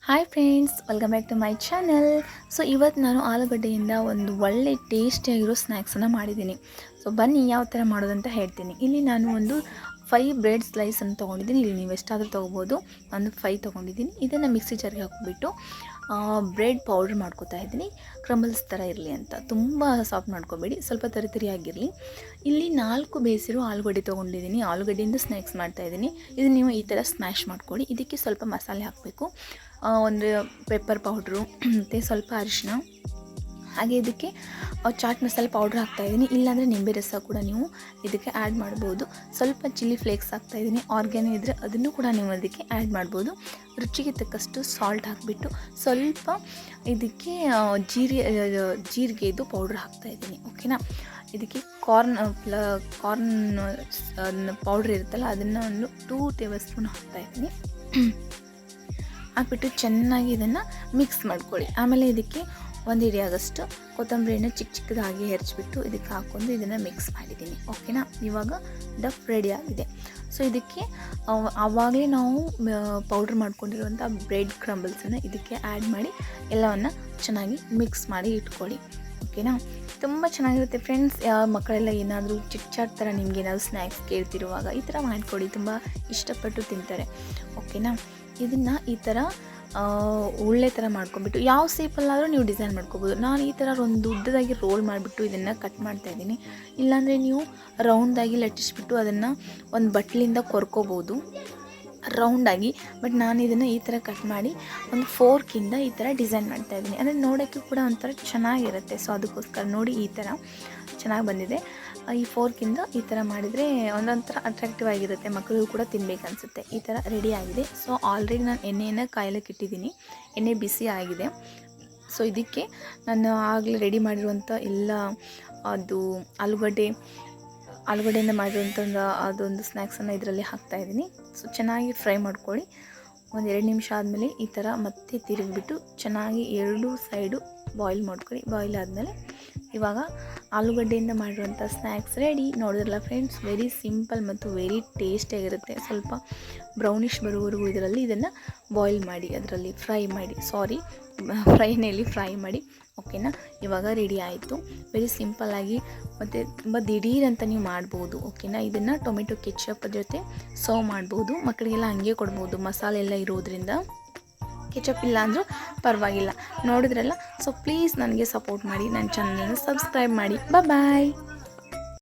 Hi friends, welcome back to my channel. So ಇವತ್ತು ನಾನು ಆಲೂಗಡ್ಡೆಯಿಂದ ಒಂದು ಒಳ್ಳೆ ಟೇಸ್ಟಿಯಾಗಿರೋ ಸ್ನ್ಯಾಕ್ಸನ್ನು ಮಾಡಿದ್ದೀನಿ. ಸೊ ಬನ್ನಿ ಯಾವ ಥರ ಮಾಡೋದಂತ ಹೇಳ್ತೀನಿ. ಇಲ್ಲಿ ನಾನು ಒಂದು 5 ಬ್ರೆಡ್ ಸ್ಲೈಸನ್ನು ತೊಗೊಂಡಿದ್ದೀನಿ. ಇಲ್ಲಿ ನೀವು ಎಷ್ಟಾದರೂ ತೊಗೋಬೋದು. ಒಂದು 5 ತೊಗೊಂಡಿದ್ದೀನಿ. ಇದನ್ನು ಮಿಕ್ಸಿ ಜಾರ್ಗೆ ಹಾಕಿಬಿಟ್ಟು ಬ್ರೆಡ್ ಪೌಡ್ರ್ ಮಾಡ್ಕೋತಾ ಇದ್ದೀನಿ, ಕ್ರಂಬಲ್ಸ್ ಥರ ಇರಲಿ ಅಂತ. ತುಂಬ ಸಾಫ್ಟ್ ಮಾಡ್ಕೋಬೇಡಿ, ಸ್ವಲ್ಪ ತರಿತರಿಯಾಗಿರಲಿ. ಇಲ್ಲಿ 4 ಬೇಯಿಸಿರೋ ಆಲೂಗಡ್ಡೆ ತೊಗೊಂಡಿದ್ದೀನಿ. ಆಲೂಗಡ್ಡೆಯಿಂದ ಸ್ನ್ಯಾಕ್ಸ್ ಮಾಡ್ತಾಯಿದ್ದೀನಿ. ಇದು ನೀವು ಈ ಥರ ಸ್ಮ್ಯಾಶ್ ಮಾಡ್ಕೊಳ್ಳಿ. ಇದಕ್ಕೆ ಸ್ವಲ್ಪ ಮಸಾಲೆ ಹಾಕಬೇಕು. ಒಂದು ಪೆಪ್ಪರ್ ಪೌಡ್ರು ಮತ್ತು ಸ್ವಲ್ಪ ಅರಿಶಿನ, ಹಾಗೆ ಇದಕ್ಕೆ ಚಾಟ್ ಮಸಾಲೆ ಪೌಡ್ರ್ ಹಾಕ್ತಾಯಿದ್ದೀನಿ. ಇಲ್ಲಾಂದರೆ ನಿಂಬೆ ರಸ ಕೂಡ ನೀವು ಇದಕ್ಕೆ ಆ್ಯಡ್ ಮಾಡ್ಬೋದು. ಸ್ವಲ್ಪ ಚಿಲ್ಲಿ ಫ್ಲೇಕ್ಸ್ ಹಾಕ್ತಾಯಿದ್ದೀನಿ. ಆರ್ಗ್ಯಾನಿಕ್ ಇದ್ದರೆ ಅದನ್ನು ಕೂಡ ನೀವು ಅದಕ್ಕೆ ಆ್ಯಡ್ ಮಾಡ್ಬೋದು. ರುಚಿಗೆ ತಕ್ಕಷ್ಟು ಸಾಲ್ಟ್ ಹಾಕಿಬಿಟ್ಟು ಸ್ವಲ್ಪ ಇದಕ್ಕೆ ಜೀರಿಗೆದು ಪೌಡ್ರ್ ಹಾಕ್ತಾಯಿದ್ದೀನಿ. ಓಕೆನಾ. ಇದಕ್ಕೆ ಕಾರ್ನ್ ಪೌಡ್ರ್ ಇರುತ್ತಲ್ಲ, ಅದನ್ನು ಒಂದು 2 ಟೇಬಲ್ ಸ್ಪೂನ್ ಹಾಕ್ತಾಯಿದ್ದೀನಿ. ಹಾಕ್ಬಿಟ್ಟು ಚೆನ್ನಾಗಿ ಇದನ್ನು ಮಿಕ್ಸ್ ಮಾಡ್ಕೊಳ್ಳಿ. ಆಮೇಲೆ ಇದಕ್ಕೆ 1 ಹಿಡಿಯಾಗಷ್ಟು ಕೊತ್ತಂಬರಿಯನ್ನು ಚಿಕ್ಕ ಚಿಕ್ಕದಾಗಿ ಹೆರಿಚಿಬಿಟ್ಟು ಇದಕ್ಕೆ ಹಾಕ್ಕೊಂಡು ಇದನ್ನು ಮಿಕ್ಸ್ ಮಾಡಿದ್ದೀನಿ. ಓಕೆನಾ. ಇವಾಗ ಡಫ್ ರೆಡಿ ಆಗಿದೆ. ಸೊ ಇದಕ್ಕೆ ಆವಾಗಲೇ ನಾವು ಪೌಡ್ರ್ ಮಾಡ್ಕೊಂಡಿರುವಂಥ ಬ್ರೆಡ್ ಕ್ರಂಬಲ್ಸನ್ನು ಇದಕ್ಕೆ ಆ್ಯಡ್ ಮಾಡಿ ಎಲ್ಲವನ್ನು ಚೆನ್ನಾಗಿ ಮಿಕ್ಸ್ ಮಾಡಿ ಇಟ್ಕೊಳ್ಳಿ. ಓಕೆನಾ. ತುಂಬ ಚೆನ್ನಾಗಿರುತ್ತೆ ಫ್ರೆಂಡ್ಸ್. ಮಕ್ಕಳೆಲ್ಲ ಏನಾದರೂ ಚಿಟ್ಚಾಟ್ ಥರ ನಿಮ್ಗೆ ಏನಾದರೂ ಸ್ನ್ಯಾಕ್ಸ್ ಕೇಳ್ತಿರುವಾಗ ಈ ಥರ ಮಾಡಿಕೊಡಿ, ತುಂಬ ಇಷ್ಟಪಟ್ಟು ತಿಂತಾರೆ. ಓಕೆನಾ. ಇದನ್ನು ಈ ಥರ ಒಳ್ಳೆ ಥರ ಮಾಡ್ಕೊಂಬಿಟ್ಟು ಯಾವ ಶೇಪಲ್ಲಾದರೂ ನೀವು ಡಿಸೈನ್ ಮಾಡ್ಕೋಬೋದು. ನಾನು ಈ ಥರ ಒಂದು ಉದ್ದದಾಗಿ ರೋಲ್ ಮಾಡಿಬಿಟ್ಟು ಇದನ್ನು ಕಟ್ ಮಾಡ್ತಾಯಿದ್ದೀನಿ. ಇಲ್ಲಾಂದರೆ ನೀವು ರೌಂಡಾಗಿ ಲಟ್ಟಿಸ್ಬಿಟ್ಟು ಅದನ್ನು ಒಂದು ಬಟ್ಲಿಂದ ಕೊರ್ಕೋಬೋದು ರೌಂಡಾಗಿ. ಬಟ್ ನಾನು ಇದನ್ನು ಈ ಥರ ಕಟ್ ಮಾಡಿ ಒಂದು ಫೋರ್ಕಿಂದ ಈ ಥರ ಡಿಸೈನ್ ಮಾಡ್ತಾಯಿದ್ದೀನಿ. ಅಂದರೆ ನೋಡೋಕ್ಕೆ ಕೂಡ ಒಂಥರ ಚೆನ್ನಾಗಿರುತ್ತೆ. ಸೊ ಅದಕ್ಕೋಸ್ಕರ ನೋಡಿ ಈ ಥರ ಚೆನ್ನಾಗಿ ಬಂದಿದೆ. ಈ ಫೋರ್ಕಿಂದ ಈ ಥರ ಮಾಡಿದರೆ ಒಂದೊಂಥರ ಅಟ್ರಾಕ್ಟಿವ್ ಆಗಿರುತ್ತೆ, ಮಕ್ಕಳಿಗೂ ಕೂಡ ತಿನ್ನಬೇಕನ್ಸುತ್ತೆ. ಈ ಥರ ರೆಡಿ ಆಗಿದೆ. ಸೊ ಆಲ್ರೆಡಿ ನಾನು ಎಣ್ಣೆಯನ್ನು ಕಾಯಲಿಕ್ಕೆ ಇಟ್ಟಿದ್ದೀನಿ. ಎಣ್ಣೆ ಬಿಸಿ ಆಗಿದೆ. ಸೊ ಇದಕ್ಕೆ ನಾನು ಆಗಲೇ ರೆಡಿ ಮಾಡಿರುವಂಥ ಎಲ್ಲ ಅದು ಆಲೂಗಡ್ಡೆಯಿಂದ ಮಾಡಿರುವಂಥ ಅದೊಂದು ಸ್ನ್ಯಾಕ್ಸನ್ನು ಇದರಲ್ಲಿ ಹಾಕ್ತಾಯಿದ್ದೀನಿ. ಸೊ ಚೆನ್ನಾಗಿ ಫ್ರೈ ಮಾಡ್ಕೊಳ್ಳಿ. ಒಂದು 2 ನಿಮಿಷ ಆದಮೇಲೆ ಈ ಥರ ಮತ್ತೆ ತಿರುಗಿಬಿಟ್ಟು ಚೆನ್ನಾಗಿ 2 ಸೈಡು ಬಾಯ್ಲ್ ಮಾಡ್ಕೊಳ್ಳಿ. ಬಾಯ್ಲ್ ಆದಮೇಲೆ ಇವಾಗ ಆಲೂಗಡ್ಡೆಯಿಂದ ಮಾಡಿರುವಂಥ ಸ್ನ್ಯಾಕ್ಸ್ ರೆಡಿ. ನೋಡಿದ್ರಲ್ಲ ಫ್ರೆಂಡ್ಸ್, ವೆರಿ ಸಿಂಪಲ್ ಮತ್ತು ವೆರಿ ಟೇಸ್ಟಿಯಾಗಿರುತ್ತೆ. ಸ್ವಲ್ಪ ಬ್ರೌನಿಷ್ ಬರುವವರೆಗೂ ಇದರಲ್ಲಿ ಇದನ್ನು ಬಾಯ್ಲ್ ಮಾಡಿ, ಅದರಲ್ಲಿ ಫ್ರೈ ಮಾಡಿ. ಓಕೆನಾ. ಇವಾಗ ರೆಡಿ ಆಯಿತು. ವೆರಿ ಸಿಂಪಲ್ಲಾಗಿ ಮತ್ತು ತುಂಬ ದಿಢೀರಂತ ನೀವು ಮಾಡ್ಬೋದು. ಓಕೆನಾ. ಇದನ್ನು ಟೊಮೆಟೊ ಕೆಚಪ್ ಜೊತೆ ಸರ್ವ್ ಮಾಡ್ಬೋದು. ಮಕ್ಕಳಿಗೆಲ್ಲ ಹಂಗೆ ಕೊಡ್ಬೋದು, ಮಸಾಲೆ ಎಲ್ಲ ಇರೋದ್ರಿಂದ. ಕೆಚಪ್ ಇಲ್ಲ ಅಂದರೂ ಪರವಾಗಿಲ್ಲ. ನೋಡಿದ್ರಲ್ಲ. ಸೊ ಪ್ಲೀಸ್ ನನಗೆ ಸಪೋರ್ಟ್ ಮಾಡಿ, ನನ್ನ ಚಾನಲನ್ನು ಸಬ್ಸ್ಕ್ರೈಬ್ ಮಾಡಿ. ಬಾಯ್.